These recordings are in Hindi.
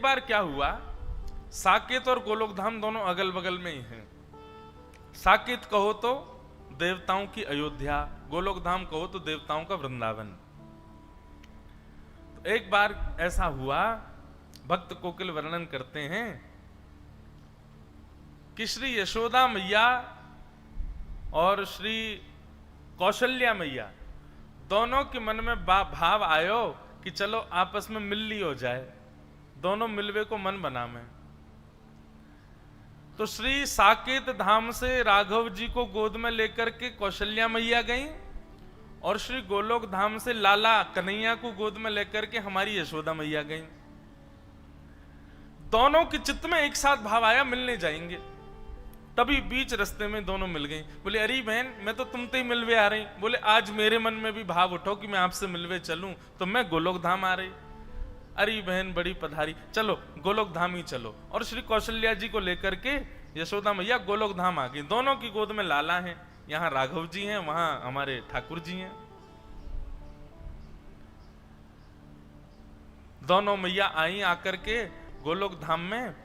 बार क्या हुआ, साकेत और गोलोकधाम दोनों अगल बगल में ही हैं। साकेत कहो तो देवताओं की अयोध्या, गोलोकधाम कहो तो देवताओं का वृंदावन। तो एक बार ऐसा हुआ, भक्त कोकिल वर्णन करते हैं कि श्री यशोदा मैया और श्री कौशल्या मैया दोनों के मन में भाव आयो कि चलो आपस में मिल ली हो जाए, दोनों मिलवे को मन बना में। तो श्री साकेत धाम से राघव जी को गोद में लेकर के कौशल्या मैया गई और श्री गोलोक धाम से लाला कन्हैया को गोद में लेकर के हमारी यशोदा मैया गई। दोनों के चित्त में एक साथ भाव आया मिलने जाएंगे। तभी बीच रास्ते में दोनों मिल गई। बोले अरे बहन मैं तो तुमसे ही मिलवे आ रही। बोले आज मेरे मन में भी भाव उठो कि मैं आपसे मिलवे चलूं, तो मैं गोलोक धाम आ रही। अरे बहन बड़ी पधारी, चलो गोलोक धाम ही चलो। और श्री कौशल्या जी को लेकर के यशोदा मैया गोलोक धाम आ गई। दोनों की गोद में लाला है, यहाँ राघव जी हैं, वहां हमारे ठाकुर जी हैं। दोनों मैया आई आकर के गोलोक धाम में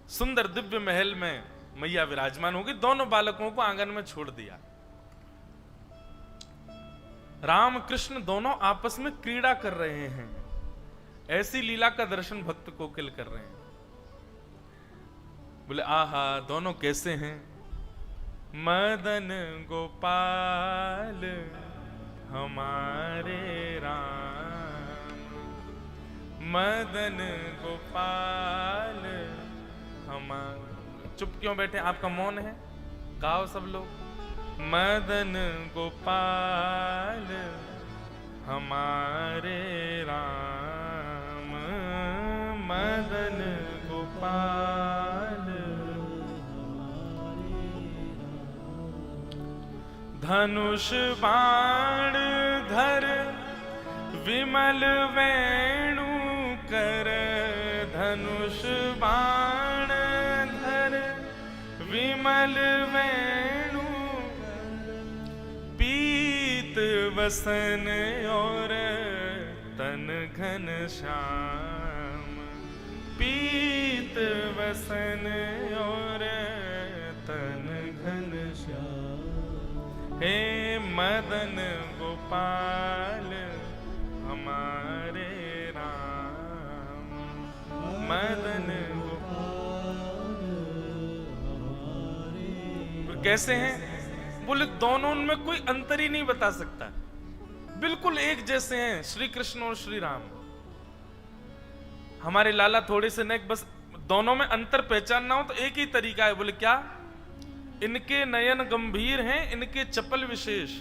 सुंदर दिव्य महल में मैया विराजमान होगी। दोनों बालकों को आंगन में छोड़ दिया। राम कृष्ण दोनों आपस में क्रीड़ा कर रहे हैं। ऐसी लीला का दर्शन भक्त कोकिल कर रहे हैं। बोले आहा दोनों कैसे हैं। मदन गोपाल हमारे राम, मदन गोपाल हमारे। चुप क्यों बैठे, आपका मौन है, गाओ सब लोग। मदन गोपाल हमारे राम, मदन गोपाल धनुष बाण धर विमल वेणु कर, धनुष बाण धर विमल वेणु, पीत वसन और तन घन श्याम, पीत वसन और तन घन श्याम। हे मदन गोपाल हमारे राम, मदन गोपाल हमारे। कैसे हैं, बोले दोनों उनमें कोई अंतर ही नहीं बता सकता, बिल्कुल एक जैसे हैं श्री कृष्ण और श्री राम। हमारे लाला थोड़े से नेक, बस दोनों में अंतर पहचानना हो तो एक ही तरीका है। बोले क्या, इनके नयन गंभीर हैं, इनके चपल विशेष।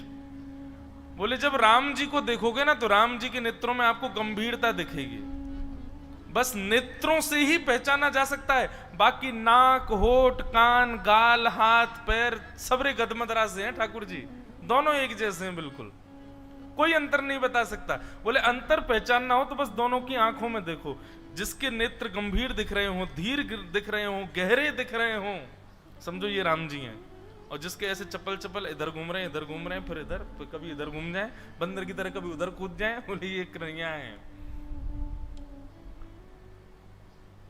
बोले जब राम जी को देखोगे ना तो राम जी के नेत्रों में आपको गंभीरता दिखेगी। बस नेत्रों से ही पहचाना जा सकता है, बाकी नाक होठ कान गाल हाथ पैर सबरे गदमदरा से हैं ठाकुर जी। दोनों एक जैसे हैं, बिल्कुल कोई अंतर नहीं बता सकता। बोले अंतर पहचानना हो तो बस दोनों की आंखों में देखो, जिसके नेत्र गंभीर दिख रहे हो, धीर दिख रहे हो, गहरे दिख रहे हो, समझो ये राम जी हैं। और जिसके ऐसे चप्पल चप्पल इधर घूम रहे हैं, इधर घूम रहे हैं, फिर इधर, फिर कभी इधर घूम जाए बंदर की तरह, कभी उधर कूद जाए, बोले ये कन्हैया हैं।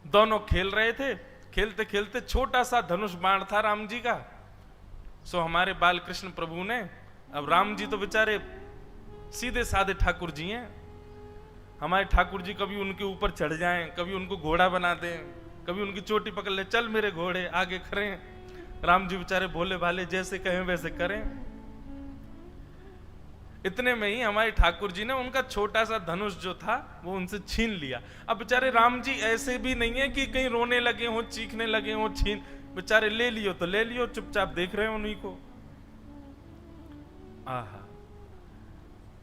दोनों खेल रहे थे, खेलते खेलते छोटा सा धनुष बाण था राम जी का। सो हमारे बाल कृष्ण प्रभु ने, अब राम जी तो बेचारे सीधे साधे ठाकुर जी हैं, हमारे ठाकुर जी कभी उनके ऊपर चढ़ जाएं, कभी उनको घोड़ा बना दें, कभी उनकी चोटी पकड़ ले, चल मेरे घोड़े आगे खड़े। राम जी बेचारे भोले भाले, जैसे कहें वैसे करें। इतने में ही हमारे ठाकुर जी ने उनका छोटा सा धनुष जो था वो उनसे छीन लिया। अब बेचारे राम जी ऐसे भी नहीं है कि कहीं रोने लगे हो, चीखने लगे हो, छीन, बेचारे ले लियो तो ले लियो, चुपचाप देख रहे हो उन्हीं को। आहा,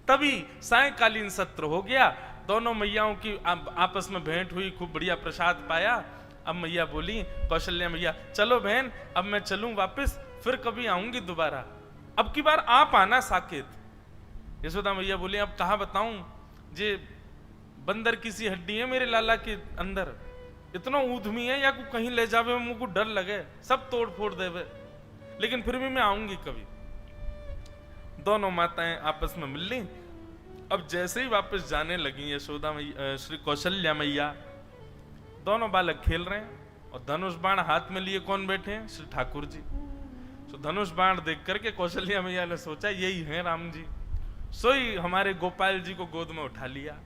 तभी सायंकालीन सत्र हो गया, दोनों मैयाओं की आपस में भेंट हुई, खूब बढ़िया प्रसाद पाया। अब मैया बोली, कौशल्या मैया चलो बहन अब मैं चलूं वापस, फिर कभी आऊंगी दोबारा, अब की बार आप आना साकेत। यशोदा मैया बोली अब कहाँ बताऊं, जे बंदर की सी हड्डी है मेरे लाला के अंदर, इतना ऊधमी है या को कहीं ले जावे मुझको डर लगे, सब तोड़ फोड़ देवे, लेकिन फिर भी मैं आऊंगी कभी। दोनों माताएं आपस में मिल ली। अब जैसे ही वापस जाने लगी यशोदा मैया, श्री कौशल्या मैया, दोनों बालक खेल रहे हैं और धनुष बाण हाथ में लिए कौन बैठे हैं? श्री ठाकुर जी। तो धनुष बाण देख करके कौशल्या मैया ने सोचा यही हैं राम जी, सोई हमारे गोपाल जी को गोद में उठा लिया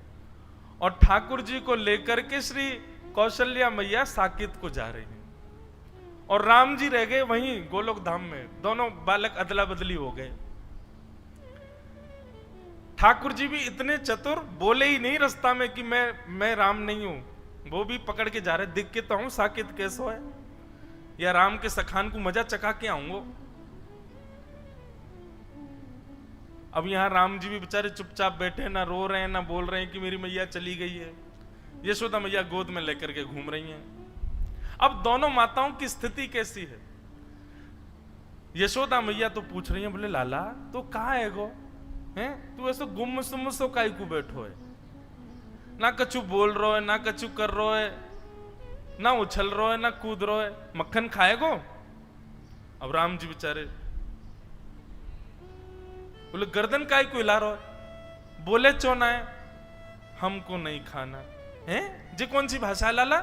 और ठाकुर जी को लेकर के श्री कौशल्या मैया साकेत को जा रही हैं और राम जी रह गए वहीं गोलोक धाम में। दोनों बालक अदला बदली हो गए। ठाकुर जी भी इतने चतुर, बोले ही नहीं रास्ता में कि मैं राम नहीं हूं, वो भी पकड़ के जा रहे, दिख के तो हूं साकेत कैसो है, या राम के सखान को मजा चका के आऊंगो। अब यहां राम जी भी बेचारे चुपचाप बैठे, ना रो रहे हैं ना बोल रहे हैं कि मेरी मैया चली गई है। यशोदा मैया गोद में लेकर के घूम रही हैं। अब दोनों माताओं की स्थिति कैसी है? यशोदा मैया तो पूछ रही है, बोले लाला तो कहाँ है गो, हैं तू ऐसे गुम सुम सो काई को बैठो है, ना कछु बोल रो है ना कछु कर रो है, ना उछल रो है ना कूद रो है, मक्खन खाएगो? अब राम जी बेचारे बोले गर्दन काय को हिला रो है, बोले चोना है हमको नहीं खाना है। जे कौन सी भाषा लाला?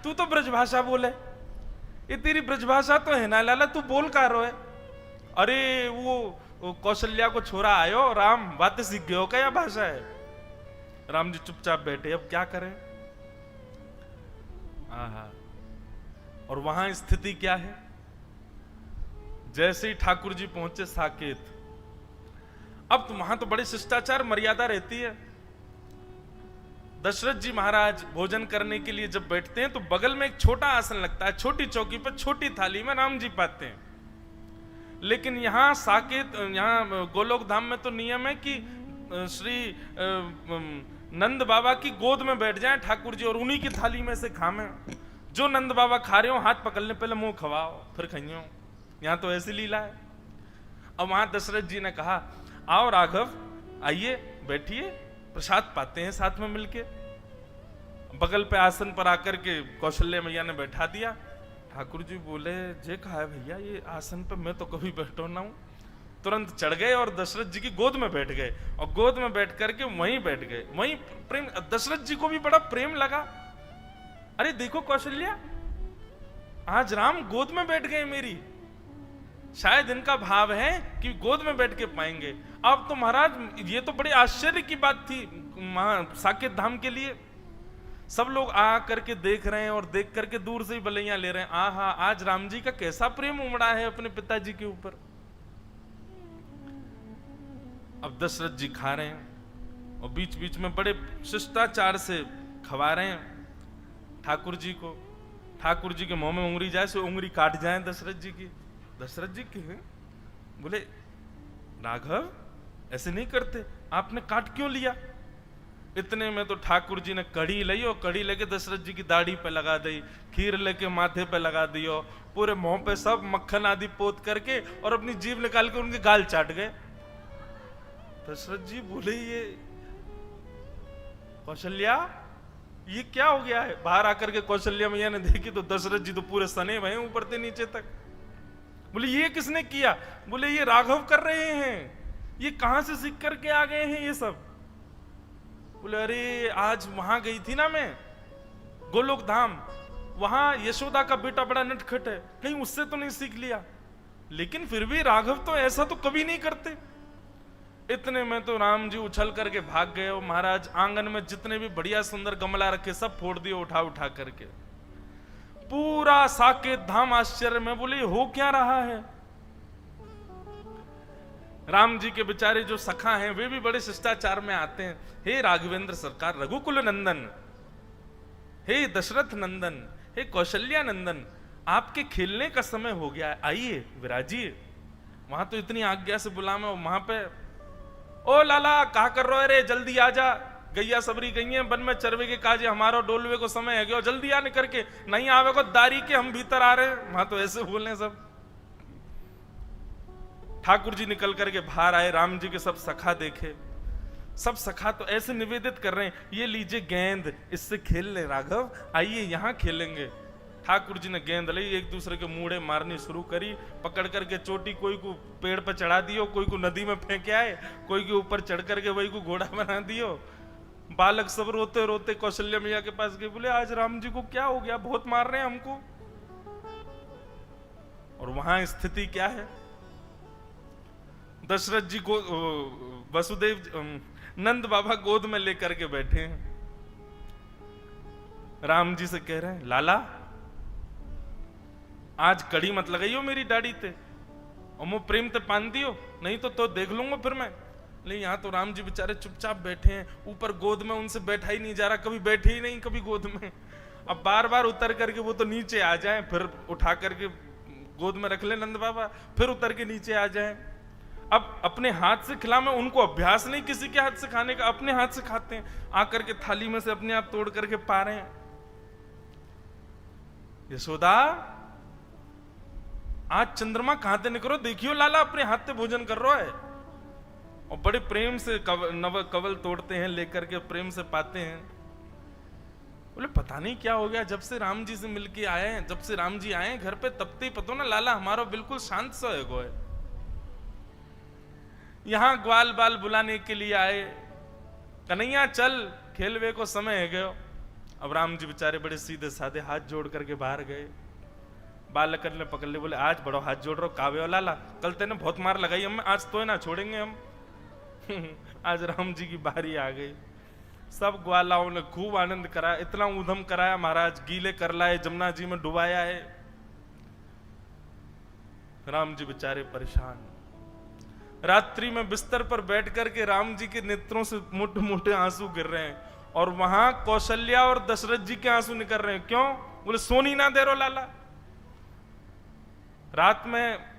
तू तो ब्रज भाषा बोले, ये तेरी ब्रज भाषा तो है ना लाला, तू बोल का रो है? अरे वो कौशल्या को छोरा आयो राम, बातें सीख गयो क्या भाषा है? राम जी चुपचाप बैठे, अब क्या करें? आहा, और वहां स्थिति क्या है? जैसे ही ठाकुर जी पहुंचे साकेत, अब तो वहां तो बड़े शिष्टाचार मर्यादा रहती है। दशरथ जी महाराज भोजन करने के लिए जब बैठते हैं तो बगल में एक छोटा आसन लगता है, छोटी चौकी पर छोटी थाली में राम जी पाते हैं। लेकिन यहां साकेत, यहां गोलोक धाम में तो नियम है कि श्री नंद बाबा की गोद में बैठ जाएं ठाकुर जी और उन्हीं की थाली में से खाएं। जो नंद बाबा खा रहे हो हाथ पकड़ ले, पहले मुंह खवाओ फिर खाइयो। यहां तो ऐसी लीला है। अब वहां दशरथ जी ने कहा आओ राघव, आइए बैठिए, प्रसाद पाते हैं साथ में मिलके। बगल पे आसन पर आकर के कौशल्या मैया ने बैठा दिया। ठाकुर जी बोले जे कहा है भैया, ये आसन पे मैं तो कभी बैठो ना हूं। तुरंत चढ़ गए और दशरथ जी की गोद में बैठ गए और गोद में बैठ करके वहीं बैठ गए। वहीं प्रेम, दशरथ जी को भी बड़ा प्रेम लगा। अरे देखो कौशल्या, आज राम गोद में बैठ गए मेरी, शायद इनका भाव है कि गोद में बैठ के पाएंगे। अब तो महाराज ये तो बड़े आश्चर्य की बात थी साकेत धाम के लिए। सब लोग आ करके देख रहे हैं और देख करके दूर से ही बलैया ले रहे हैं, आहा आज राम जी का कैसा प्रेम उमड़ा है अपने पिताजी के ऊपर। अब दशरथ जी खा रहे हैं और बीच बीच में बड़े शिष्टाचार से खवा रहे हैं ठाकुर जी को। ठाकुर जी के मुंह में उंगली जाए सो उंगली काट जाए दशरथ जी की। दशरथ जी की बोले राघव ऐसे नहीं करते, आपने काट क्यों लिया? इतने में तो ठाकुर जी ने कड़ी ली और कड़ी लेके दशरथ जी की दाढ़ी पे लगा दी, खीर लेके माथे पे लगा दी और पूरे मुंह पे सब मक्खन आदि पोत करके और अपनी जीभ निकाल के उनके गाल चाट गए। दशरथ जी बोले ये कौशल्या ये क्या हो गया है? बाहर आकर के कौशल्या मैया ने देखी तो दशरथ जी तो पूरे सने भये ऊपर से नीचे तक। बोले ये किसने किया? बोले ये राघव कर रहे हैं, ये कहां से सीख करके आ गए हैं ये सब? बोले अरे आज वहां गई थी ना मैं गोलोक धाम, वहां यशोदा का बेटा बड़ा नटखट है, कहीं उससे तो नहीं सीख लिया? लेकिन फिर भी राघव तो ऐसा तो कभी नहीं करते। इतने में तो राम जी उछल करके भाग गए और महाराज आंगन में जितने भी बढ़िया सुंदर गमला रखे सब फोड़ दिए उठा उठा करके। पूरा साकेत धाम आश्चर्य में, बोले हो क्या रहा है? राम जी के बेचारे जो सखा हैं वे भी बड़े शिष्टाचार में आते हैं। हे राघवेंद्र सरकार, रघुकुल नंदन, हे दशरथ नंदन, हे कौशल्या नंदन, आपके खेलने का समय हो गया है, आइए विराजिए। वहां तो इतनी आज्ञा से बुलावे और वहां पे ओ लाला कहा कर रहे हो रे, जल्दी आ जा, गैया सबरी गई हैं वन में चरवे के काजे, हमारा डोलवे को समय है गया, जल्दी आने करके, नहीं आवे को दारी के हम भीतर आ रहे हैं। वहां तो ऐसे बोल रहे सब। ठाकुर जी निकल करके बाहर आए, राम जी के सब सखा देखे, सब सखा तो ऐसे निवेदित कर रहे हैं, ये लीजिए गेंद, इससे खेल ले राघव, आइए यहां खेलेंगे। ठाकुर जी ने गेंद ली, एक दूसरे के मुड़े मारनी शुरू करी, पकड़ करके चोटी कोई को पेड़ पर चढ़ा दियो, कोई को नदी में फेंक आए, कोई के ऊपर चढ़ करके वही को घोड़ा बना दियो। बालक सब रोते रोते कौशल्या मैया के पास गए, बोले आज राम जी को क्या हो गया, बहुत मार रहे हैं हमको। और वहां स्थिति क्या है, दशरथ जी को वसुदेव नंद बाबा गोद में लेकर के बैठे हैं, राम जी से कह रहे हैं लाला आज कड़ी मत लगाइयो मेरी दाढ़ी ते, और मुझ प्रेम ते पान दियो, नहीं तो देख लूंगा फिर मैं। लेकिन यहाँ तो राम जी बेचारे चुपचाप बैठे हैं, ऊपर गोद में उनसे बैठा ही नहीं जा रहा, कभी बैठे ही नहीं कभी गोद में। अब बार बार उतर करके वो तो नीचे आ जाए, फिर उठा करके गोद में रख ले नंद बाबा, फिर उतर के नीचे आ जाए। अब अपने हाथ से खिला, में उनको अभ्यास नहीं किसी के हाथ से खाने का, अपने हाथ से खाते हैं, आकर के थाली में से अपने आप तोड़ करके पा रहे हैं। यशोदा आज चंद्रमा कहां से निकलो, देखियो लाला अपने हाथ से भोजन कर रहा है, और बड़े प्रेम से नव कवल तोड़ते हैं, लेकर के प्रेम से पाते हैं। बोले पता नहीं क्या हो गया, जब से राम जी से मिलके आए हैं, जब से राम जी आए घर पे, तब ते पतो ना लाला हमारा बिल्कुल शांत सा है। यहां ग्वाल बाल बुलाने के लिए आए, कन्हैया चल खेलवे को समय है गयो। अब राम जी बेचारे बड़े सीधे साधे हाथ जोड़ करके बाहर गए, बालक ने पकड़ ले, बोले आज बड़ो हाथ जोड़ रहा कावे हो लाला, कल तेने बहुत मार लगाई हमें, आज तो ना छोड़ेंगे हम। आज राम जी की बारी आ गई, सब ग्वालाओं ने खूब आनंद कराया, इतना ऊधम कराया महाराज, गीले कर लाए, जमुना जी में डुबाया है। राम जी बेचारे परेशान, रात्रि में बिस्तर पर बैठ करके राम जी के नेत्रों से मोटे मोटे आंसू गिर रहे हैं, और वहां कौशल्या और दशरथ जी के आंसू निकल रहे हैं। क्यों? बोले सोनी ना दे रो लाला। रात में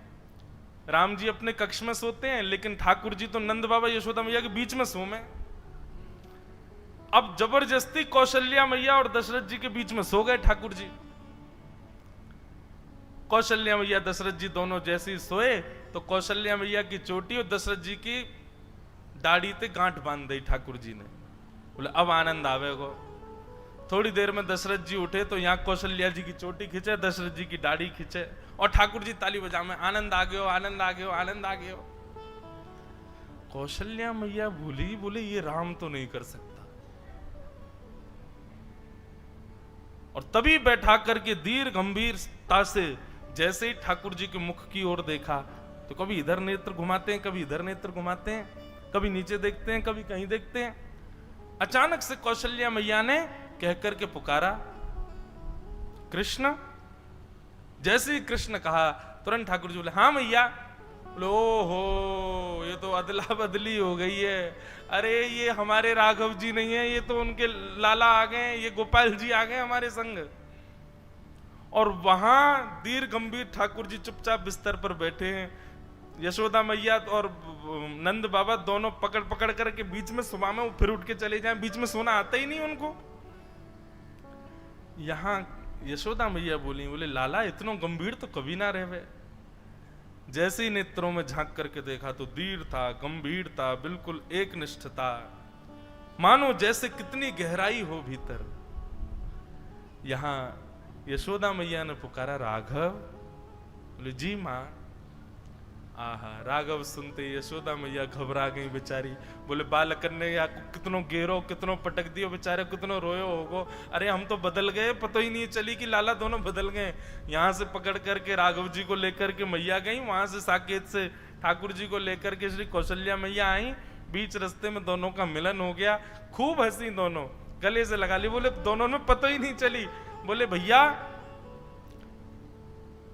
राम जी अपने कक्ष में सोते हैं, लेकिन ठाकुर जी तो नंद बाबा यशोदा मैया के बीच में सो में। अब जबरदस्ती कौशल्या मैया और दशरथ जी के बीच में सो गए ठाकुर जी। कौशल्या मैया दशरथ जी दोनों जैसे ही सोए, तो कौशल्या मैया की चोटी और दशरथ जी की दाढ़ी ते गांठ बांध दी ठाकुर जी ने। बोले अब आनंद आवेगो। थोड़ी देर में दशरथ जी उठे तो यहाँ कौशल्या जी की चोटी खींचे, दशरथ जी की दाढ़ी खींचे, और ठाकुर जी ताली बजा में आनंद आ गयो, आनंद आ गयो, आनंद आ गयो। कौशल्या मैया भूली, बोले ये राम तो नहीं कर सकता। और तभी बैठा करके धीर गंभीरता से जैसे ही ठाकुर जी के मुख की ओर देखा, तो कभी इधर नेत्र घुमाते हैं, कभी इधर नेत्र घुमाते हैं, कभी नीचे देखते हैं, कभी कहीं देखते हैं। अचानक से कौशल्या मैया ने कह करके पुकारा कृष्ण। जैसे ही कृष्ण कहा, तुरंत ठाकुर जी बोले हाँ मैया। बोले ओहो, ये तो अदला बदली हो गई है, अरे ये हमारे राघव जी नहीं है, ये तो उनके लाला आ गए, ये गोपाल जी आ गए हमारे संग। और वहां धीर गंभीर ठाकुर जी चुपचाप बिस्तर पर बैठे हैं, यशोदा मैया और नंद बाबा दोनों पकड़ पकड़ करके बीच में सुबह में वो फिर उठ के चले जाएं, बीच में सोना आता ही नहीं उनको। यहां यशोदा मैया बोली, बोले लाला इतना गंभीर तो कभी ना रहे। जैसे ही नेत्रों में झांक करके देखा तो धीर था, गंभीर था, बिल्कुल एक निष्ठता, मानो जैसे कितनी गहराई हो भीतर। यहां यशोदा मैया ने पुकारा राघव। बोले जी मां। आहा, राघव सुनते यशोदा मैया घबरा गई बेचारी। बोले बालक ने या कितनो गेरो, कितनो पटक दियो बेचारे, कितनो रोयो होगो, अरे हम तो बदल गए, पता ही नहीं चली कि लाला दोनों बदल गए। यहाँ से पकड़ करके राघव जी को लेकर के मैया गई, वहां से साकेत से ठाकुर जी को लेकर के श्री कौशल्या मैया आई। बीच रास्ते में दोनों का मिलन हो गया, खूब हंसी, दोनों गले से लगा ली। बोले दोनों में पता ही नहीं चली। बोले भैया,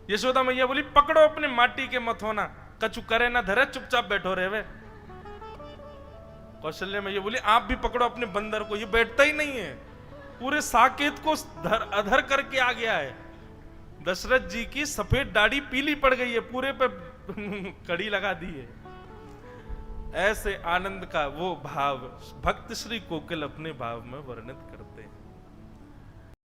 यशोदा मैया बोली पकड़ो अपने माटी के मथोना, कछु करे ना धरे, चुपचाप बैठो रहे वे। कौशल्या मैया बोली आप भी पकड़ो अपने बंदर को, ये बैठता ही नहीं है, पूरे साकेत को अधर करके आ गया है। दशरथ जी की सफेद दाढ़ी पीली पड़ गई है, पूरे पे कड़ी लगा दी है। ऐसे आनंद का वो भाव भक्त श्री कोकिल अपने भाव में वर्णित कर